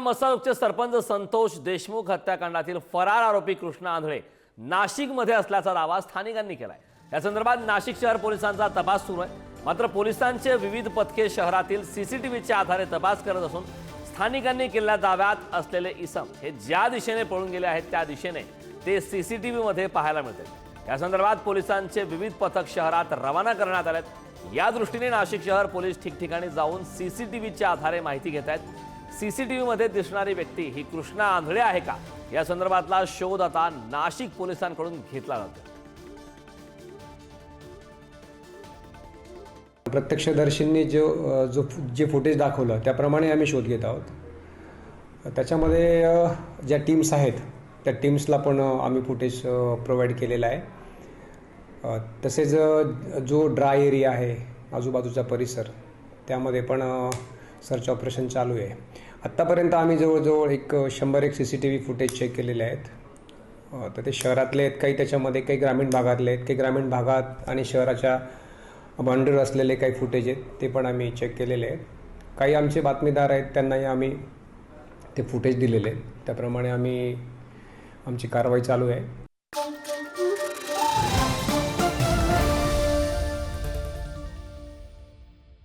मसाजोगचे सरपंच संतोष देशमुख हत्याकांडातील फरार आरोपी कृष्णा आंधळे नाशिकमध्ये असल्याचा दावा स्थानिकांनी केलाय। या संदर्भात नाशिक शहर पोलिसांचा तपास सुरू आहे। मात्र पोलिसांचे विविध पथके शहरातील सीसीटीव्हीच्या आधारे तपास करत असून स्थानिकांनी केलेल्या दाव्यात असलेले इसम हे ज्या दिशेने पळून गेले आहेत त्या दिशेने ते सीसीटीव्हीमध्ये पाहायला मिळते। या संदर्भात पोलिसांचे विविध पथक शहरात रवाना करण्यात आले आहेत। या दृष्टीने नाशिक शहर पोलीस ठिकठिकाणी जाऊन सीसीटीव्हीच्या आधारे माहिती घेत आहेत। सीसीटीव्हीमध्ये दिसणारी व्यक्ती ही कृष्णा आंधळे आहे का या संदर्भातला शोध आता नाशिक पोलिसांकडून घेतला जातो। प्रत्यक्षदर्शींनी जे फुटेज दाखवलं त्याप्रमाणे आम्ही शोध घेत आहोत। त्याच्यामध्ये ज्या टीम्स आहेत त्या टीम्सला पण आम्ही फुटेज प्रोव्हाइड केलेला आहे। तसेच जो ड्राय एरिया आहे आजूबाजूचा परिसर त्यामध्ये पण सर्च ऑपरेशन चालू आहे। आत्तापर्यंत आम्ही जवळजवळ 100 सीसीटीव्ही फुटेज चेक केलेले आहेत। तर ते शहरातले आहेत, काही त्याच्यामध्ये काही ग्रामीण भागातले आहेत, काही ग्रामीण भागात आणि शहराच्या बाउंड्रीवर असलेले काही फुटेज आहेत ते पण आम्ही चेक केलेले आहेत। काही आमचे बातमीदार आहेत त्यांनाही आम्ही ते फुटेज दिलेले आहेत, त्याप्रमाणे आमची कारवाई चालू आहे।